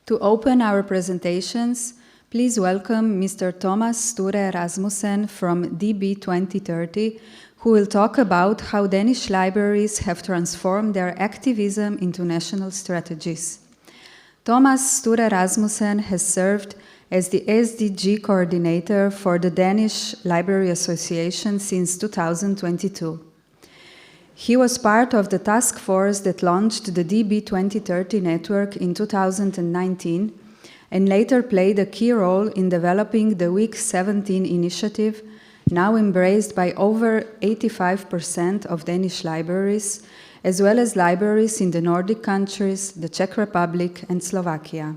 To open our presentations, please welcome Mr. Thomas Sture Rasmussen from DB 2030, who will talk about how Danish libraries have transformed their activism into national strategies. Thomas Sture Rasmussen has served as the SDG coordinator for the Danish Library Association since 2022. He was part of the task force that launched the DB 2030 network in 2019 and later played a key role in developing the Week 17 initiative, now embraced by over 85% of Danish libraries, as well as libraries in the Nordic countries, the Czech Republic, and Slovakia.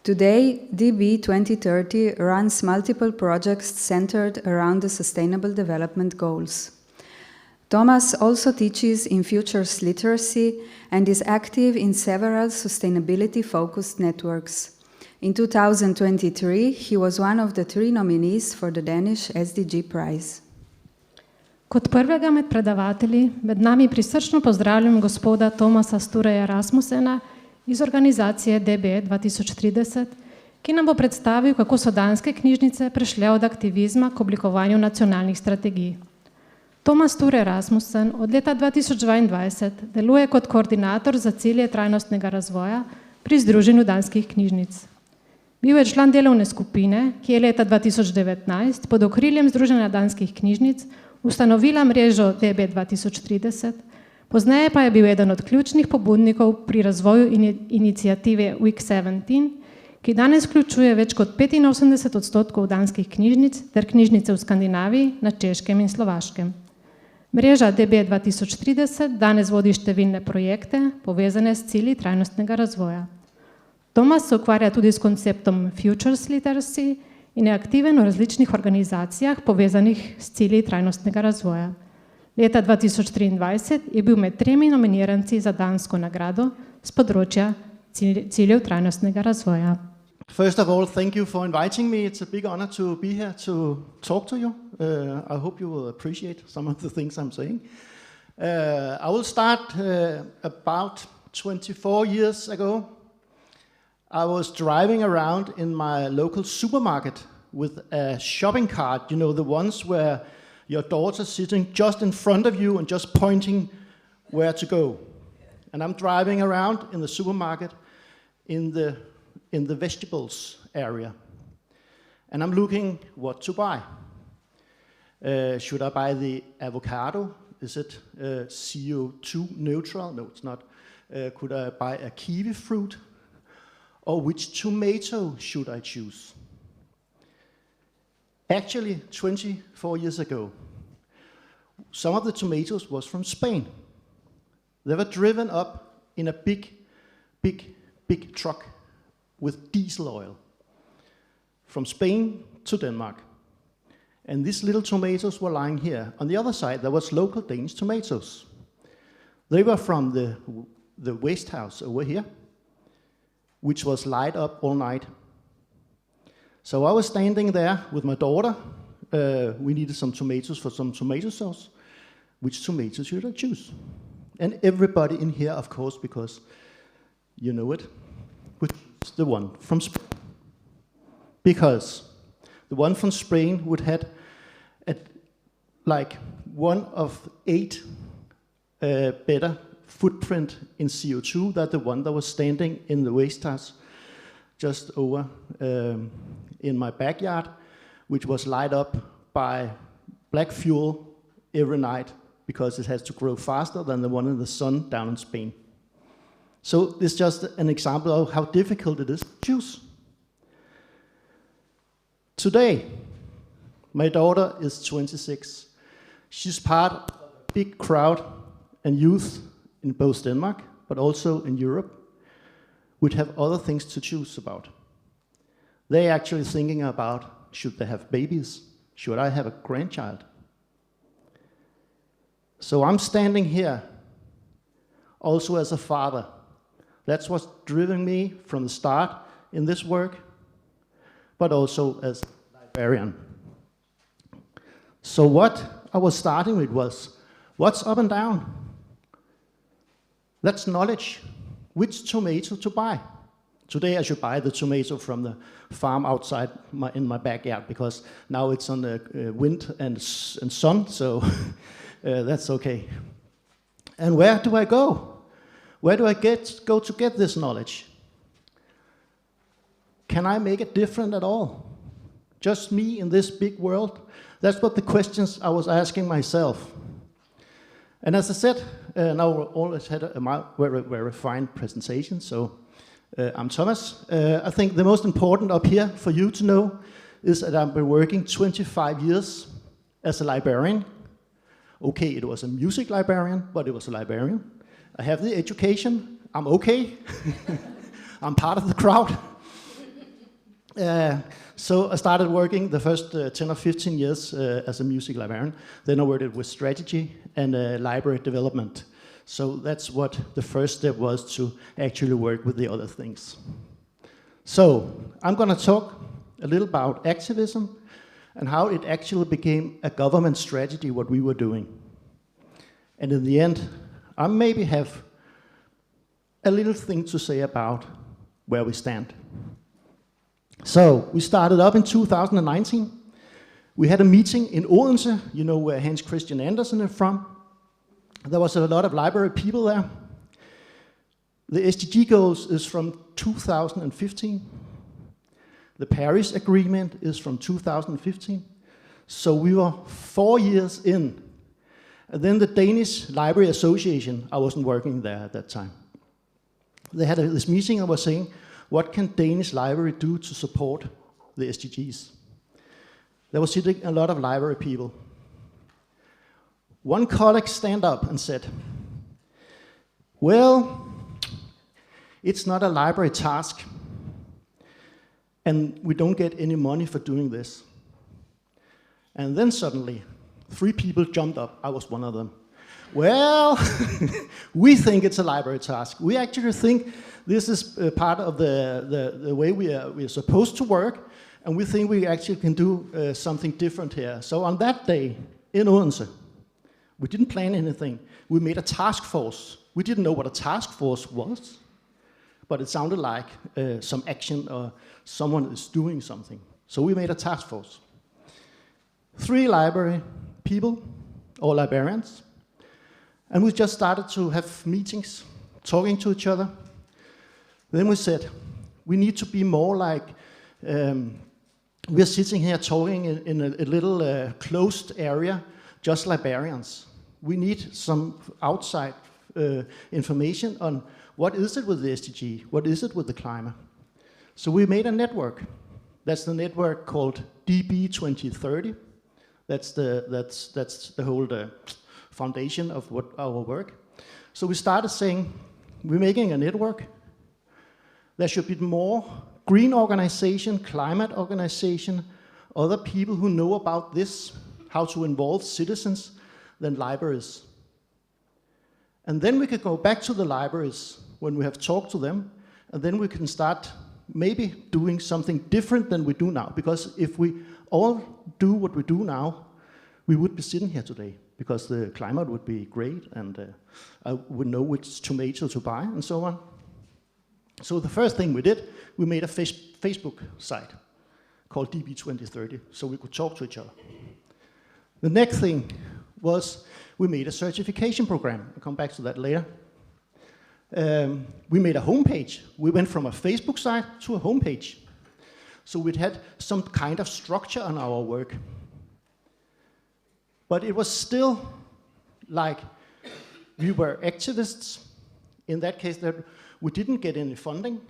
Today, DB 2030 runs multiple projects centered around the Sustainable Development Goals. Thomas also teaches in futures literacy and is active in several sustainability-focused networks. In 2023, he was one of the 3 nominees for the Danish SDG Prize. Kot prvega med predavatelji, med nami prisrčno pozdravljam gospoda Thomasa Stureja Rasmussena iz organizacije DB 2030, ki nam bo predstavil, kako so danske knjižnice prešle od aktivizma k oblikovanju nacionalnih strategij. Thomas Sture Rasmussen od leta 2022 deluje kot koordinator za cilje trajnostnega razvoja pri Združenju danskih knjižnic. Bil je član delovne skupine, ki je leta 2019 pod okriljem Združenja danskih knjižnic ustanovila mrežo DB 2030, pozneje pa je bil eden od ključnih pobudnikov pri razvoju iniciative Week 17, ki danes vključuje več kot 85% danskih knjižnic ter knjižnice v Skandinaviji, na Češkem in Slovaškem. Mreža DB 2030 danes vodi številne projekte, povezane s cilji trajnostnega razvoja. Thomas se ukvarja tudi s konceptom futures literacy in je aktiven v različnih organizacijah, povezanih s cilji trajnostnega razvoja. Leta 2023 je bil med 3 nominiranci za dansko nagrado z področja ciljev trajnostnega razvoja. First of all, thank you for inviting me. It's a big honor to be here to talk to you. I hope you will appreciate some of the things I'm saying. I will start about 24 years ago. I was driving around in my local supermarket with a shopping cart, you know, the ones where your daughter's sitting just in front of you and just pointing where to go. And I'm driving around in the supermarket in the vegetables area. And I'm looking what to buy. Should I buy the avocado? Is it CO2 neutral? No, it's not. Could I buy a kiwi fruit? Or which tomato should I choose? Actually, 24 years ago, some of the tomatoes was from Spain. They were driven up in a big truck with diesel oil from Spain to Denmark. And these little tomatoes were lying here. On the other side, there was local Danish tomatoes. They were from the waste house over here, which was light up all night. So I was standing there with my daughter. We needed some tomatoes for some tomato sauce. Which tomatoes should I choose? And everybody in here, of course, because you know it, would choose the one from Spain. Because the one from Spain would have like 1 of 8 better footprint in CO2 than the one that was standing in the waste house just over in my backyard, which was light up by black fuel every night because it has to grow faster than the one in the sun down in Spain. So it's just an example of how difficult it is to choose. Today, my daughter is 26. She's part of a big crowd and youth in both Denmark, but also in Europe, would have other things to choose about. They're actually thinking about, should they have babies? Should I have a grandchild? So I'm standing here also as a father. That's what's driven me from the start in this work, but also as a librarian. So what I was starting with was, what's up and down? That's knowledge. Which tomato to buy? Today I should buy the tomato from the farm outside in my backyard, because now it's on the wind and sun, so that's okay. And where do I go? Where do I go to get this knowledge? Can I make it different at all? Just me in this big world? That's what the questions I was asking myself. And as I said, now we always had a very, very fine presentation, so I'm Thomas. I think the most important up here for you to know is that I've been working 25 years as a librarian. Okay, it was a music librarian, but it was a librarian. I have the education, I'm okay. I'm part of the crowd. So I started working the first 10 or 15 years as a music librarian. Then I worked with strategy and library development. So that's what the first step was, to actually work with the other things. So I'm going to talk a little about activism and how it actually became a government strategy, what we were doing. And in the end, I maybe have a little thing to say about where we stand. So we started up in 2019. We had a meeting in Odense, you know where Hans Christian Andersen is from. There was a lot of library people there. The SDG goals is from 2015. The Paris Agreement is from 2015. So we were 4 years in. And then the Danish Library Association, I wasn't working there at that time. They had this meeting and was saying, what can Danish library do to support the SDGs? There was sitting a lot of library people. One colleague stand up and said, well, it's not a library task, and we don't get any money for doing this. And then suddenly, 3 people jumped up. I was one of them. Well, we think it's a library task. We actually think this is part of the way we are supposed to work, and we think we actually can do something different here. So on that day in Odense, we didn't plan anything. We made a task force. We didn't know what a task force was, but it sounded like some action or someone is doing something. So we made a task force. 3 library people, or librarians, and we just started to have meetings, talking to each other. Then we said, we need to be more like, we're sitting here talking in a little closed area, just librarians. We need some outside information on what is it with the SDG, what is it with the climate. So we made a network. That's the network called DB 2030. That's the whole foundation of what our work. So we started saying, we're making a network. There should be more green organization, climate organization, other people who know about this, how to involve citizens, than libraries. And then we could go back to the libraries when we have talked to them, and then we can start maybe doing something different than we do now. Because if we all do what we do now, we would be sitting here today, because the climate would be great, and I would know which tomato to buy, and so on. So the first thing we did, we made a Facebook site called DB 2030, so we could talk to each other. The next thing was we made a certification program. I'll come back to that later. We made a homepage. We went from a Facebook site to a homepage. So we'd had some kind of structure on our work. But it was still like we were activists. In that case, that we didn't get any funding.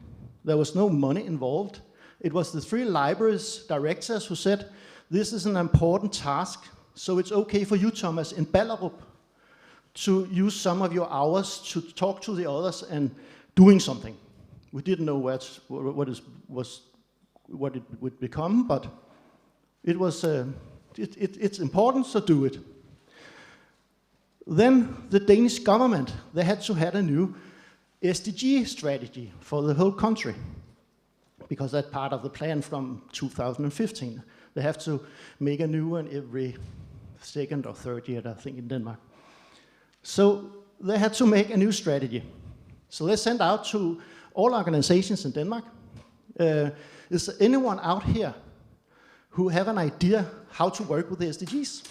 There was no money involved. It was the 3 libraries directors who said, this is an important task, so it's okay for you, Thomas, in Ballerup, to use some of your hours to talk to the others and doing something. We didn't know what it would become, but it was it's important, so do it. Then the Danish government, they had to have a new SDG strategy for the whole country, because that's part of the plan from 2015. They have to make a new one every 2nd or 3rd year, I think, in Denmark. So they had to make a new strategy. So they sent out to all organizations in Denmark Is there anyone out here who have an idea how to work with the SDGs?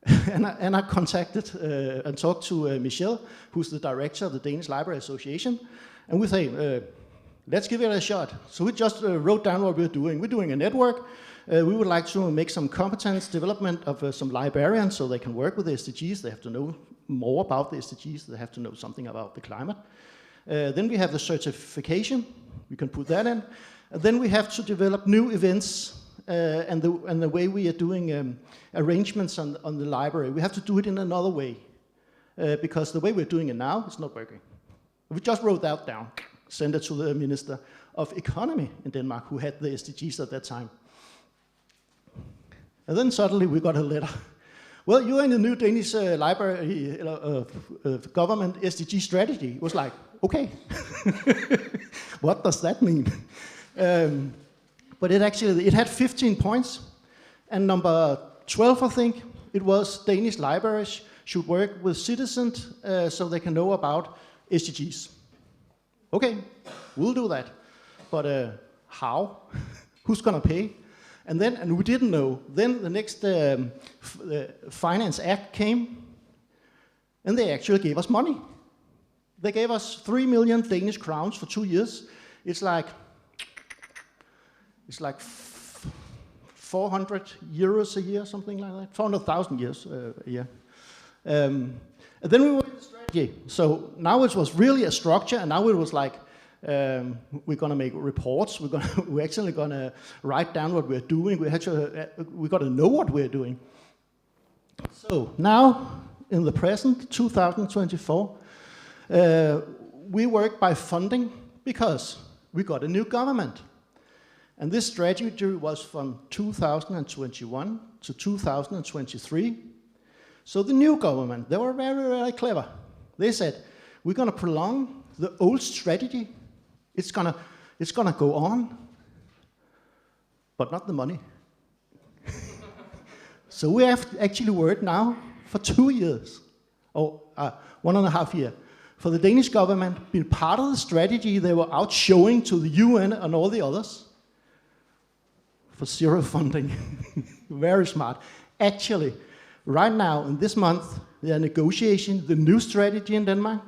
and I contacted and talked to Michelle, who's the director of the Danish Library Association, and we say, let's give it a shot. So we just wrote down what we're doing. We're doing a network. We would like to make some competence development of some librarians so they can work with the SDGs. They have to know more about the SDGs. They have to know something about the climate. Then we have the certification. We can put that in. And then we have to develop new events and the way we are doing arrangements on the library. We have to do it in another way because the way we're doing it now is not working. We just wrote that down, sent it to the Minister of Economy in Denmark, who had the SDGs at that time. And then suddenly we got a letter. Well, you're in the new Danish library government SDG strategy. It was like, okay, what does that mean? But it had 15 points, and number 12, I think, it was Danish libraries should work with citizens so they can know about SDGs. Okay, we'll do that, but how? Who's gonna pay? And we didn't know. Then the next Finance Act came, and they actually gave us money. They gave us 3 million Danish crowns for 2 years. It's like 400 euros a year, something like that. 400,000 euros a year. And then we were in the strategy. So now it was really a structure, and now it was like, we're going to make reports. We're actually going to write down what we're doing. We got to know what we're doing. So now, in the present 2024, we work by funding because we got a new government, and this strategy was from 2021 to 2023. So the new government, they were very, very clever. They said, we're going to prolong the old strategy. It's gonna go on, but not the money. So we have actually worked now for 2 years, or 1.5 years, for the Danish government, been part of the strategy they were out showing to the UN and all the others, for zero funding. Very smart. Actually, right now, in this month, they are negotiating the new strategy in Denmark.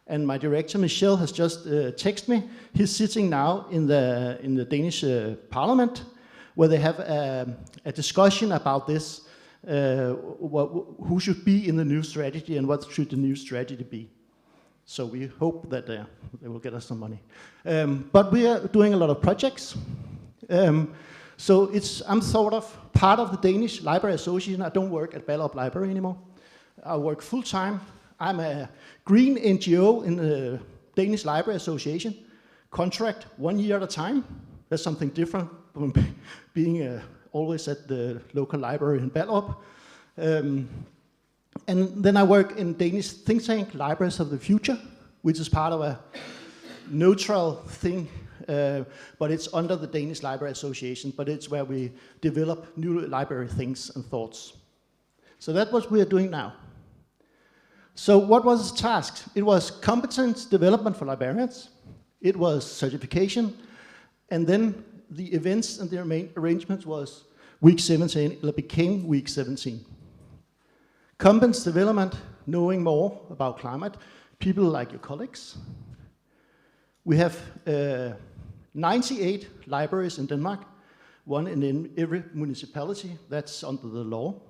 And my director, Michelle, has just texted me. He's sitting now in the Danish parliament, where they have a discussion about this, who should be in the new strategy and what should the new strategy be. So we hope that they will get us some money. But we are doing a lot of projects. So I'm sort of part of the Danish Library Association. I don't work at Ballerup Library anymore. I work full-time. I'm a green NGO in the Danish Library Association. Contract 1 year at a time. That's something different from being always at the local library in Ballerup. And then I work in Danish think tank, Libraries of the Future, which is part of a neutral thing, but it's under the Danish Library Association, but it's where we develop new library things and thoughts. So that's what we are doing now. So what was the task? It was competence development for librarians. It was certification. And then the events and their main arrangements was week 17, it became week 17. Competence development, knowing more about climate, people like your colleagues. We have 98 libraries in Denmark, one in every municipality. That's under the law.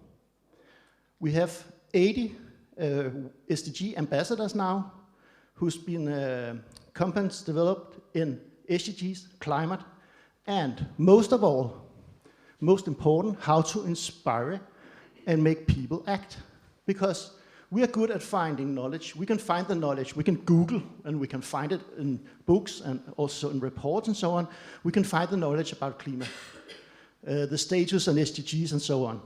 We have 80 SDG ambassadors now, who's been competence developed in SDGs, climate, and most of all, most important, how to inspire and make people act. Because we are good at finding knowledge. We can find the knowledge. We can Google, and we can find it in books and also in reports and so on. We can find the knowledge about climate, the status and SDGs and so on.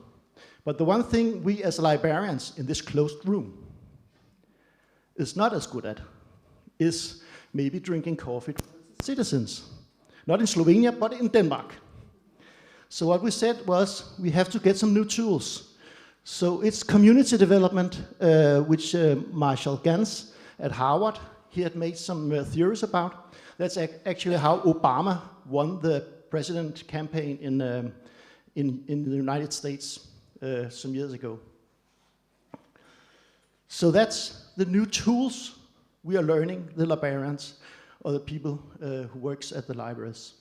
But the one thing we as librarians in this closed room is not as good at is maybe drinking coffee with citizens. Not in Slovenia, but in Denmark. So what we said was we have to get some new tools. So it's community development, which Marshall Gans at Harvard, he had made some theories about. That's actually how Obama won the president campaign in the United States some years ago. So that's the new tools we are learning, the librarians or the people who works at the libraries.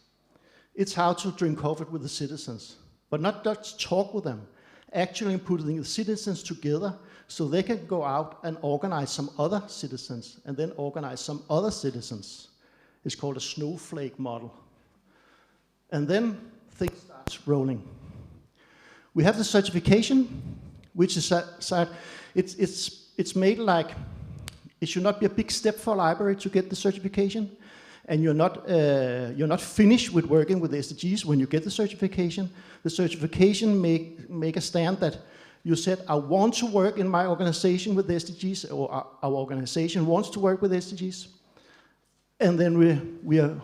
It's how to drink coffee with the citizens, but not just talk with them, actually putting the citizens together so they can go out and organize some other citizens and then organize some other citizens. It's called a snowflake model. And then things start rolling. We have the certification, which is it's made like, it should not be a big step for a library to get the certification, and you're not finished with working with the SDGs when you get the certification. The certification make a stand that you said, I want to work in my organization with the SDGs, or our organization wants to work with the SDGs, and then we are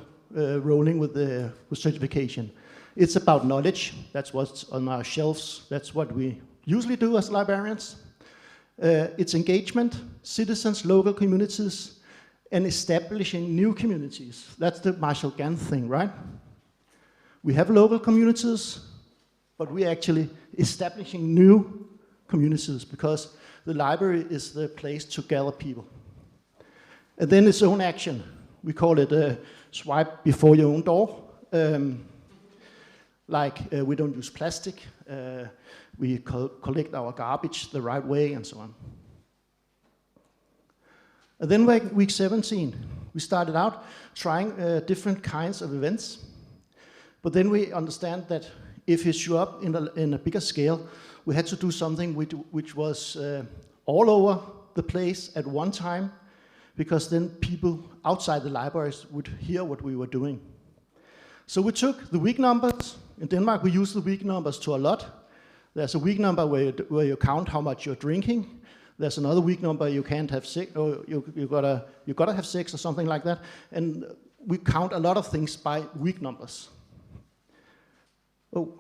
rolling with the certification. It's about knowledge. That's what's on our shelves. That's what we usually do as librarians. It's engagement, citizens, local communities, and establishing new communities. That's the Marshall Gantt thing, right? We have local communities, but we're actually establishing new communities because the library is the place to gather people. And then its own action. We call it swipe before your own door. We don't use plastic. We collect our garbage the right way and so on. And then week 17, we started out trying different kinds of events. But then we understand that if you show up in a bigger scale, we had to do something which was all over the place at one time, because then people outside the libraries would hear what we were doing. So we took the week numbers. In Denmark, we use the week numbers to a lot. There's a week number where you count how much you're drinking. There's another week number you can't have sex, or you gotta have sex or something like that. And we count a lot of things by week numbers. Oh.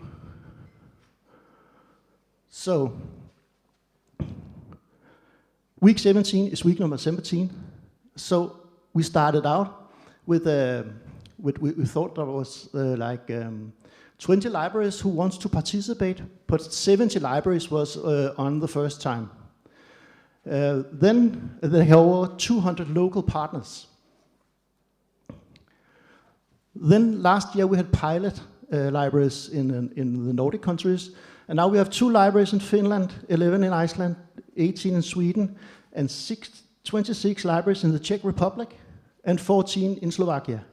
So, week 17 is week number 17. So we started out with we thought there was 20 libraries who wants to participate, but 70 libraries was on the first time. Then they have over 200 local partners. Then last year we had pilot libraries in the Nordic countries, and now we have 2 libraries in Finland, 11 in Iceland, 18 in Sweden, and 26 libraries in the Czech Republic, and 14 in Slovakia,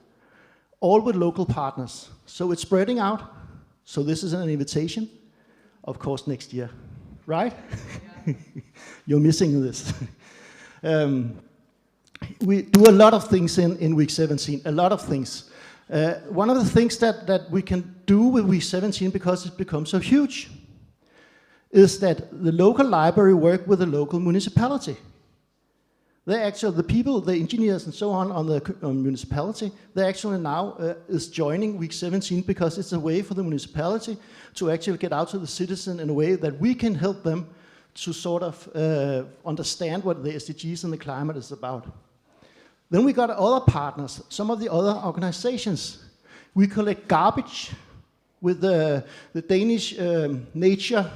all with local partners. So it's spreading out. So this is an invitation, of course, next year, right? Yeah. You're missing this. We do a lot of things in week 17, a lot of things. One of the things that we can do with week 17, because it becomes so huge, is that the local library work with the local municipality. They're actually, the people, the engineers and so on the municipality, they actually now is joining week 17 because it's a way for the municipality to actually get out to the citizen in a way that we can help them to sort of understand what the SDGs and the climate is about. Then we got other partners, some of the other organizations. We collect garbage with the Danish Nature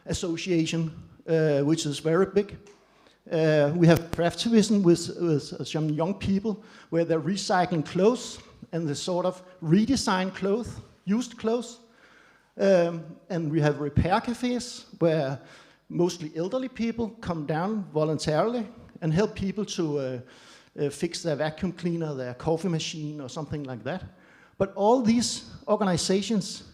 Association, which is very big. We have craftivism with some young people where they're recycling clothes and they sort of redesign clothes, used clothes. And we have repair cafes where mostly elderly people come down voluntarily and help people to fix their vacuum cleaner, their coffee machine or something like that. But all these organizations,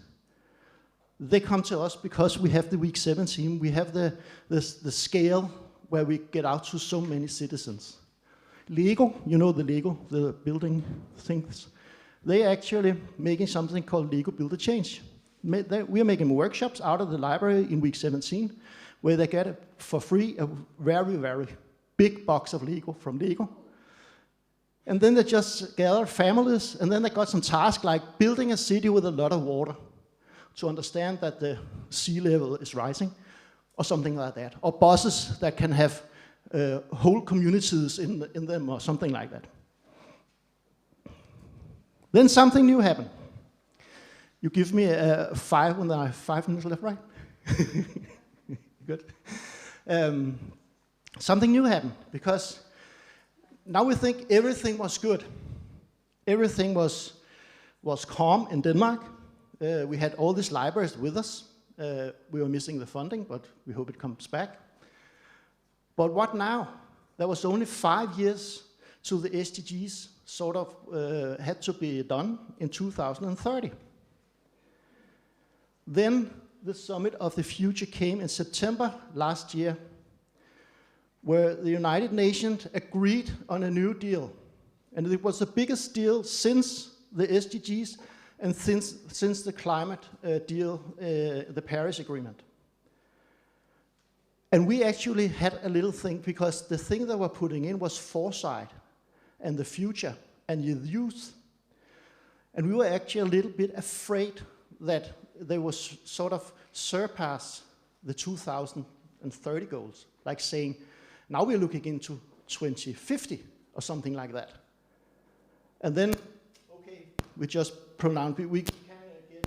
they come to us because we have the week 17, we have the scale where we get out to so many citizens. Lego, you know the Lego, the building things, they actually making something called Lego Build a Change. We are making workshops out of the library in week 17, where they get for free a very, very big box of Lego from Lego. And then they just gather families, and then they got some tasks like building a city with a lot of water to understand that the sea level is rising, or something like that. Or buses that can have whole communities in them or something like that. Then something new happened. You give me a 5 when I have 5 minutes left, right? Good. Something new happened, because now we think everything was good. Everything was calm in Denmark. We had all these libraries with us. We were missing the funding, but we hope it comes back. But what now? There was only 5 years to the SDGs sort of had to be done in 2030. Then the Summit of the Future came in September last year, where the United Nations agreed on a new deal. And it was the biggest deal since the SDGs and since the climate deal, the Paris Agreement. And we actually had a little thing, because the thing they were putting in was foresight and the future and the youth. And we were actually a little bit afraid that they would sort of surpass the 2030 goals, like saying, now we're looking into 2050 or something like that. And then, okay, we just pronounce, we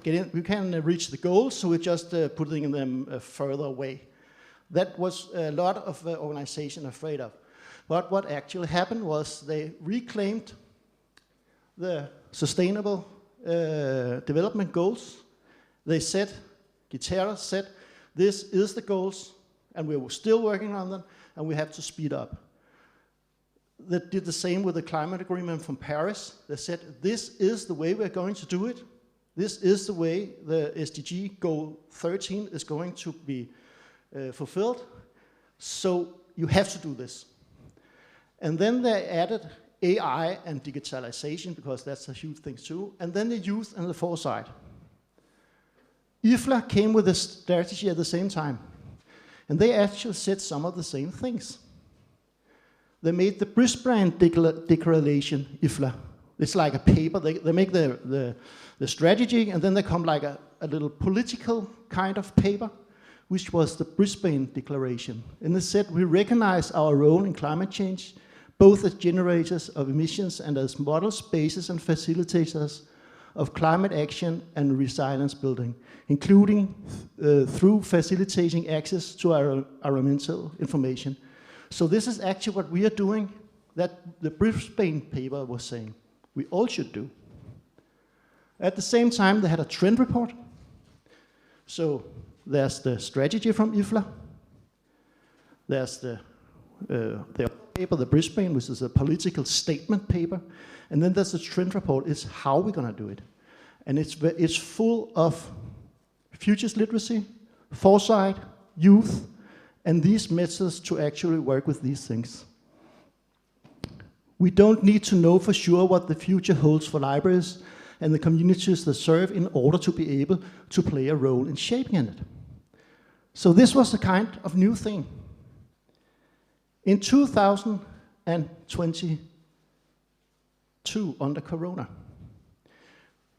can reach the goals, so we're just putting them further away. That was a lot of organization afraid of. But what actually happened was they reclaimed the sustainable development goals. They said, Guterres said, this is the goals, and we're still working on them, and we have to speed up. They did the same with the climate agreement from Paris. They said, this is the way we're going to do it. This is the way the SDG goal 13 is going to be fulfilled. So you have to do this. And then they added AI and digitalization, because that's a huge thing too. And then the youth and the foresight. IFLA came with a strategy at the same time. And they actually said some of the same things. They made the Brisbane Declaration, IFLA. It's like a paper. They make the strategy, and then they come like a little political kind of paper, which was the Brisbane Declaration. And they said, we recognize our role in climate change, both as generators of emissions and as models, bases, and facilitators of climate action and resilience building, including through facilitating access to our environmental information. So this is actually what we are doing, that the Brisbane paper was saying we all should do. At the same time, they had a trend report. So there's the strategy from IFLA. There's the paper, the Brisbane, which is a political statement paper. And then there's the trend report, is how we're going to do it. And it's full of futures literacy, foresight, youth, and these methods to actually work with these things. We don't need to know for sure what the future holds for libraries and the communities they serve in order to be able to play a role in shaping it. So this was a kind of new thing. In 2022, under Corona,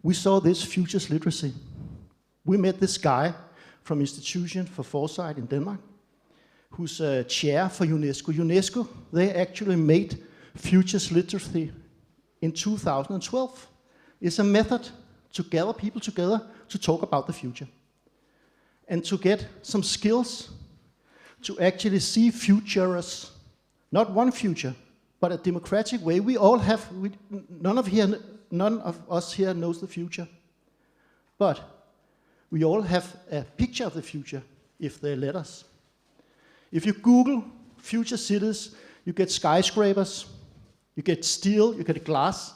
we saw this futures literacy. We met this guy from Institution for Foresight in Denmark, who's a chair for UNESCO. UNESCO, they actually made futures literacy in 2012. It's a method to gather people together to talk about the future and to get some skills to actually see futures, not one future, but a democratic way. We all have, none of us here knows the future, but we all have a picture of the future if they let us. If you Google future cities, you get skyscrapers, you get steel, you get glass,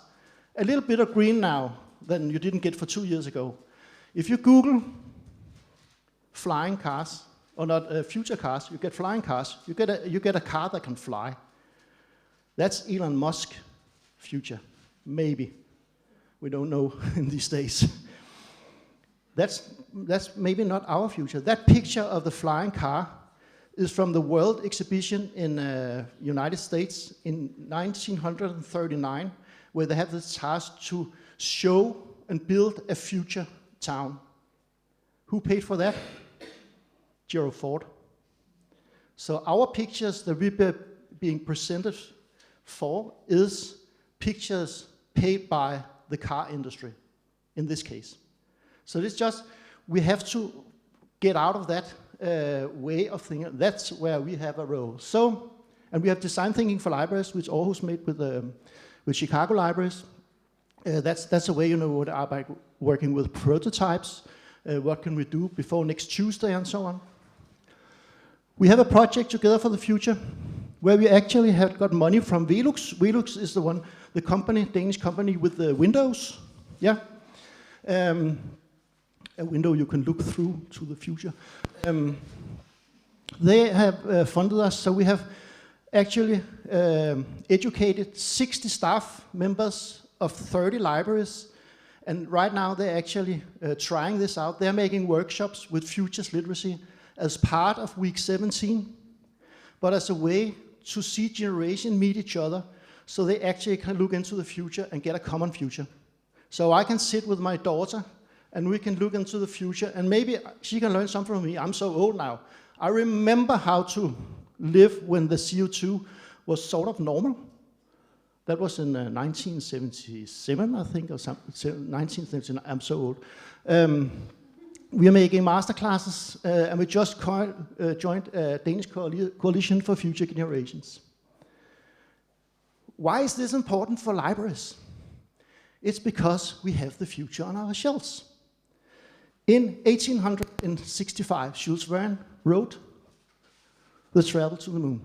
a little bit of green now than you didn't get for 2 years ago. If you Google flying cars, or not future cars, you get flying cars, you get a car that can fly. That's Elon Musk future, maybe. We don't know in these days. That's maybe not our future. That picture of the flying car is from the World Exhibition in United States in 1939, where they have the task to show and build a future town. Who paid for that? Gerald Ford. So our pictures that we being presented for is pictures paid by the car industry, in this case. So it's just, we have to get out of that way of thinking. That's where we have a role. So, and we have design thinking for libraries, which Aarhus made with Chicago libraries. That's a way, what I working with prototypes. What can we do before next Tuesday and so on. We have a project together for the future where we actually have got money from Velux. Velux is the company, Danish company with the windows. Yeah. A window you can look through to the future. They have funded us, so we have actually educated 60 staff members of 30 libraries, and right now they're actually trying this out. They're making workshops with Futures Literacy as part of week 17, but as a way to see generation meet each other, so they actually can look into the future and get a common future. So I can sit with my daughter and we can look into the future, and maybe she can learn something from me. I'm so old now. I remember how to live when the CO2 was sort of normal. That was in 1977, I think, or something. 1979. I'm so old. We are making master classes, and we just joined a Danish Coalition for Future Generations. Why is this important for libraries? It's because we have the future on our shelves. In 1865, Jules Verne wrote The Travel to the Moon.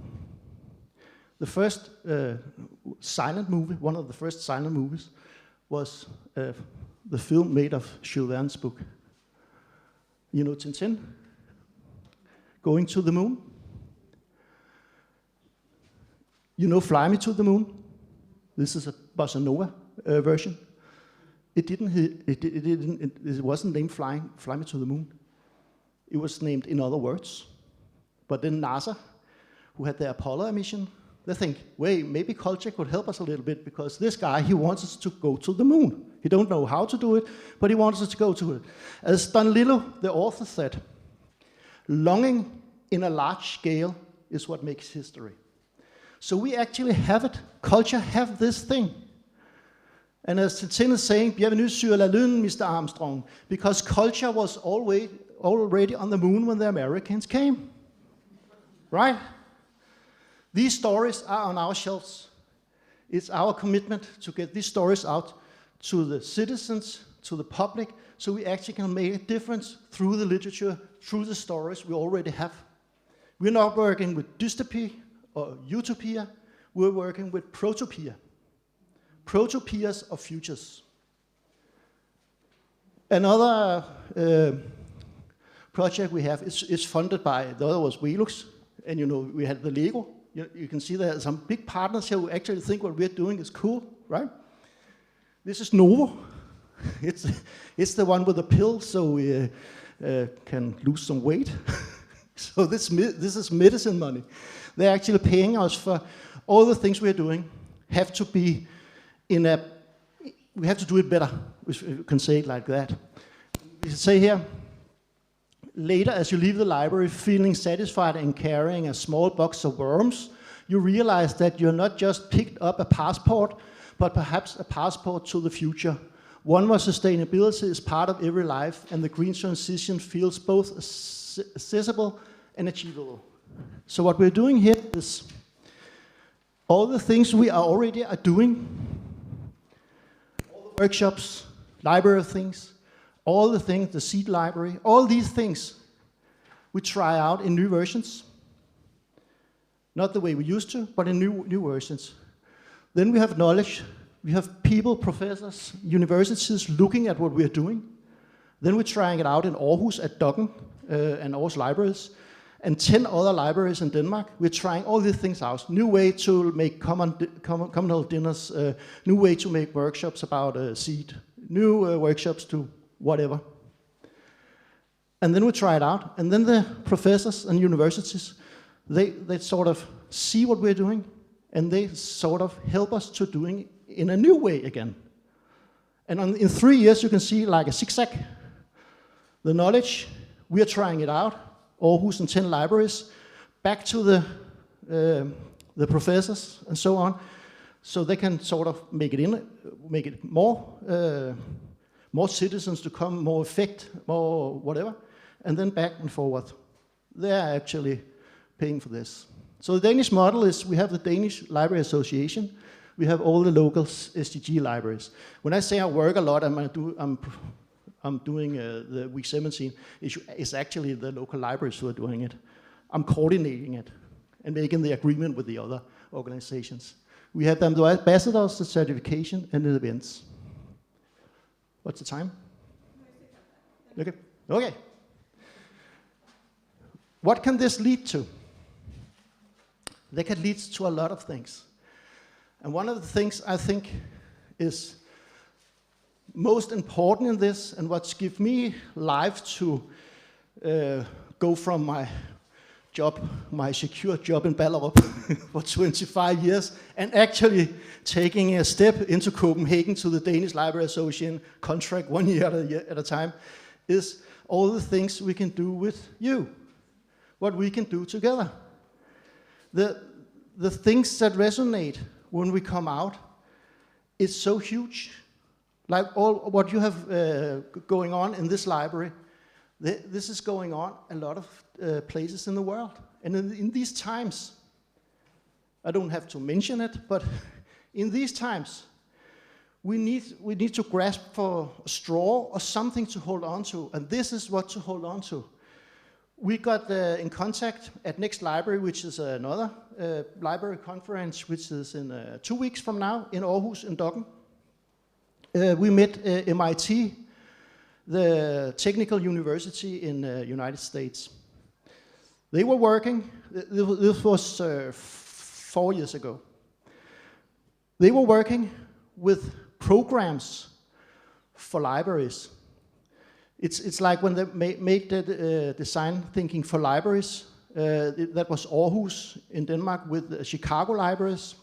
The first silent movie, one of the first silent movies, was the film made of Jules Verne's book. You know Tintin? Going to the Moon? You know Fly Me to the Moon? This is a bossa nova version. It wasn't named Fly Me to the Moon. It was named In Other Words. But then NASA, who had the Apollo mission, they think, wait, maybe culture could help us a little bit, because this guy, he wants us to go to the moon. He don't know how to do it, but he wants us to go to it. As Don Lillo, the author, said, longing in a large scale is what makes history. So we actually have it. Culture have this thing. And as Tintin is saying, bienvenue sur la lune, Mr. Armstrong, because culture was already on the moon when the Americans came. Right? These stories are on our shelves. It's our commitment to get these stories out to the citizens, to the public, so we actually can make a difference through the literature, through the stories we already have. We're not working with dystopia or utopia, we're working with protopia. Protopias of futures. Another project we have is funded by, the other was Velux, and we had the Lego. You can see there are some big partners here who actually think what we're doing is cool, right? This is Novo. It's the one with the pill, so we can lose some weight. So this is medicine money. They're actually paying us for all the things we're doing. We have to do it better, if you can say it like that. We say here, later as you leave the library feeling satisfied and carrying a small box of worms, you realize that you're not just picked up a passport, but perhaps a passport to the future. One where sustainability is part of every life, and the green transition feels both accessible and achievable. So what we're doing here is all the things we already are doing, all the workshops, library things, all the things, the seed library, all these things we try out in new versions. Not the way we used to, but in new versions. Then we have knowledge. We have people, professors, universities looking at what we're doing. Then we're trying it out in Aarhus at Doggen and Aarhus libraries, and 10 other libraries in Denmark. We're trying all these things out. New way to make communal dinners, new way to make workshops about seed, new workshops to whatever. And then we try it out, and then the professors and universities, they sort of see what we're doing, and they sort of help us to doing it in a new way again. And in 3 years, you can see like a zigzag. The knowledge, we are trying it out, Aarhus and 10 libraries, back to the the professors, and so on, so they can sort of make it more citizens to come, more effect, more whatever, and then back and forward. They are actually paying for this. So the Danish model is we have the Danish Library Association, we have all the local SDG libraries. When I say I work a lot, I'm doing the Week 17 issue, it's actually the local libraries who are doing it. I'm coordinating it and making the agreement with the other organizations. We have them, the ambassadors, the certification, and the events. What's the time? Okay. What can this lead to? They can lead to a lot of things. And one of the things I think is most important in this, and what's given me life to go from my job, my secure job in Ballerup for 25 years, and actually taking a step into Copenhagen to the Danish Library Association contract 1 year at a time, is all the things we can do with you, what we can do together. The things that resonate when we come out is so huge. Like all what you have going on in this library, this is going on a lot of places in the world. And in these times, I don't have to mention it, but in these times, we need to grasp for a straw or something to hold on to, and this is what to hold on to. We got in contact at Next Library, which is another library conference, which is in 2 weeks from now in Aarhus, in Dokk1. We met MIT, the technical university in the United States. They were working, this was 4 years ago. They were working with programs for libraries. It's like when they made the design thinking for libraries, that was Aarhus in Denmark with Chicago libraries.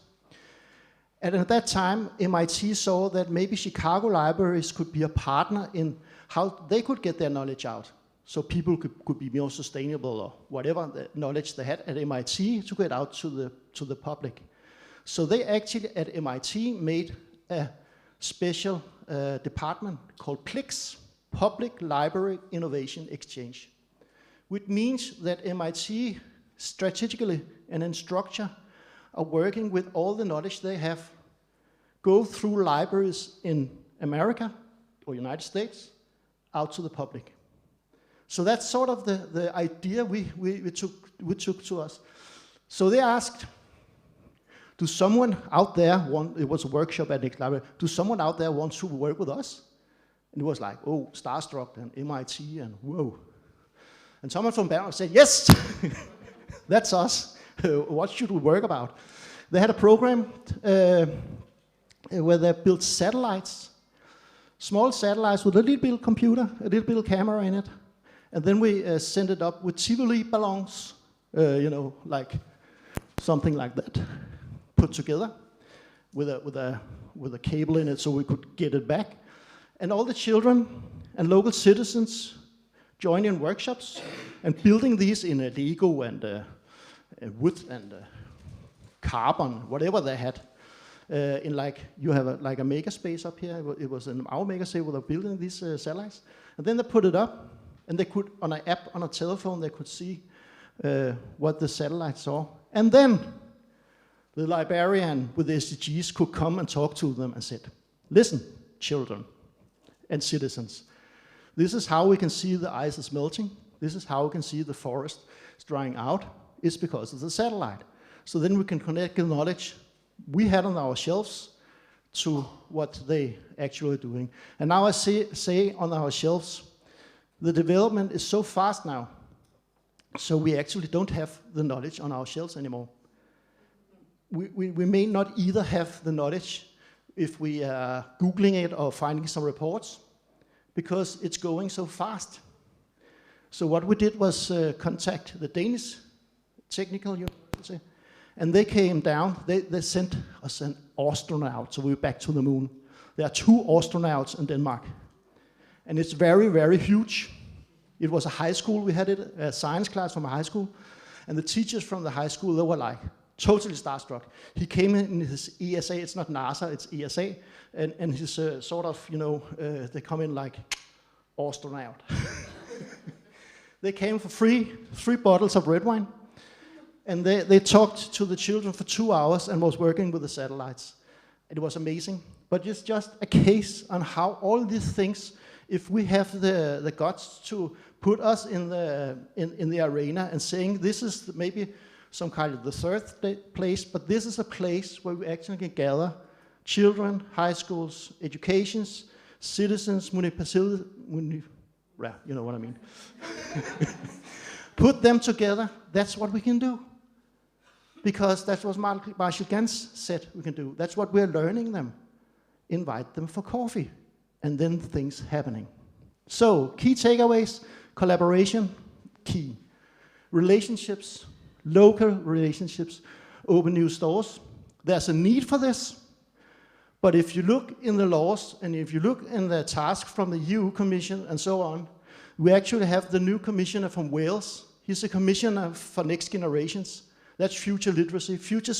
And at that time, MIT saw that maybe Chicago libraries could be a partner in how they could get their knowledge out. So people could be more sustainable or whatever the knowledge they had at MIT to get out to the public. So they actually at MIT made a special department called PLIX, Public Library Innovation Exchange, which means that MIT strategically and in structure are working with all the knowledge they have, go through libraries in America or United States out to the public. So that's sort of the idea we took to us. So they asked, do someone out there it was a workshop at Next Library, do someone out there want to work with us? And it was like, oh, starstruck and MIT and whoa. And someone from Ballerup said, yes, that's us. What should we work about? They had a program where they built satellites, small satellites with a little bit of computer, a little bit of camera in it. And then we sent it up with Tivoli balloons, like something like that, put together with a cable in it so we could get it back. And all the children and local citizens joined in workshops and building these in Lego and wood and carbon, whatever they had. In like, you have like a makerspace up here. It was in our makerspace where they're building these satellites. And then they put it up, and they could, on an app, on a telephone, they could see what the satellite saw. And then the librarian with the SDGs could come and talk to them and said, listen, children and citizens, this is how we can see the ice is melting. This is how we can see the forest is drying out. It's because of the satellite. So then we can connect the knowledge we had on our shelves to what they actually are doing. And now I say on our shelves, the development is so fast now, so we actually don't have the knowledge on our shelves anymore. We may not either have the knowledge if we are Googling it or finding some reports, because it's going so fast. So what we did was contact the Danish Technical University, and they came down, they sent us an astronaut, so we were back to the moon. There are 2 astronauts in Denmark, and it's very, very huge. It was a high school, we had it, a science class from a high school, and the teachers from the high school, they were like totally starstruck. He came in his ESA, it's not NASA, it's ESA, and he's sort of, they come in like astronaut. They came for free, 3 bottles of red wine, and they talked to the children for 2 hours and was working with the satellites. It was amazing, but it's just a case on how all these things, if we have the guts to put us in the arena and saying this is maybe some kind of the third place, but this is a place where we actually can gather children, high schools, educations, citizens, you know what I mean. Put them together, that's what we can do. Because that's what Marshall Ganz said we can do. That's what we're learning them. Invite them for coffee, and then things happening. So, key takeaways, collaboration, key. Relationships, local relationships, open new stores. There's a need for this, but if you look in the laws, and if you look in the task from the EU Commission and so on, we actually have the new commissioner from Wales. He's a commissioner for next generations. That's future literacy. Future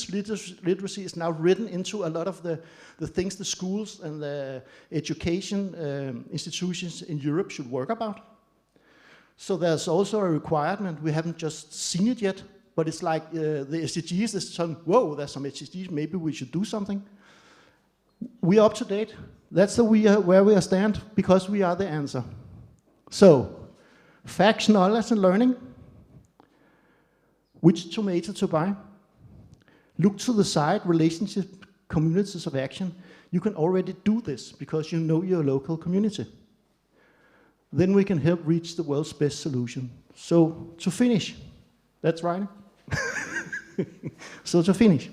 literacy is now written into a lot of the things the schools and the education institutions in Europe should work about. So there's also a requirement. We haven't just seen it yet, but it's like the SDGs is some, whoa, there's some SDGs, maybe we should do something. We are up to date. That's where we are stand, because we are the answer. So, facts, knowledge, and learning. Which tomato to buy? Look to the side, relationship, communities of action. You can already do this because you know your local community. Then we can help reach the world's best solution. So, to finish, that's right. So, to finish,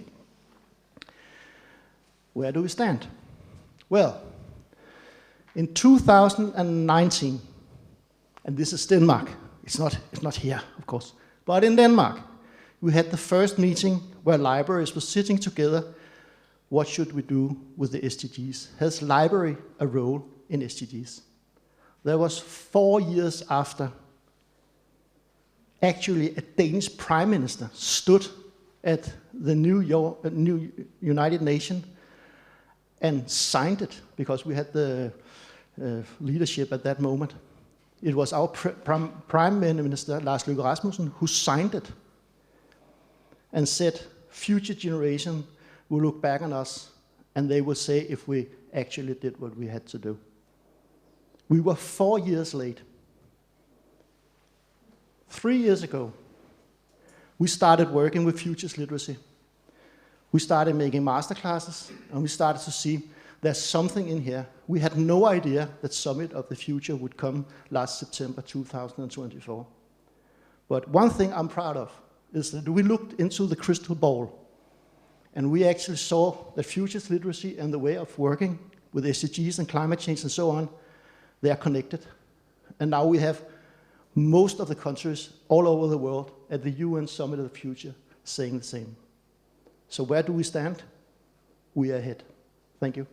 where do we stand? Well, in 2019, and this is Denmark, it's not here, of course, but in Denmark, we had the first meeting where libraries were sitting together. What should we do with the SDGs? Has library a role in SDGs? That was 4 years after actually a Danish prime minister stood at the new United Nations and signed it, because we had the leadership at that moment. It was our prime minister, Lars Løkke Rasmussen, who signed it and said, future generation will look back on us and they will say if we actually did what we had to do. We were 4 years late. 3 years ago, we started working with Futures Literacy. We started making masterclasses, and we started to see there's something in here. We had no idea that Summit of the Future would come last September 2024. But one thing I'm proud of is that we looked into the crystal ball, and we actually saw that Futures Literacy and the way of working with SDGs and climate change and so on, they are connected. And now we have most of the countries all over the world at the UN Summit of the Future saying the same. So where do we stand? We are ahead. Thank you.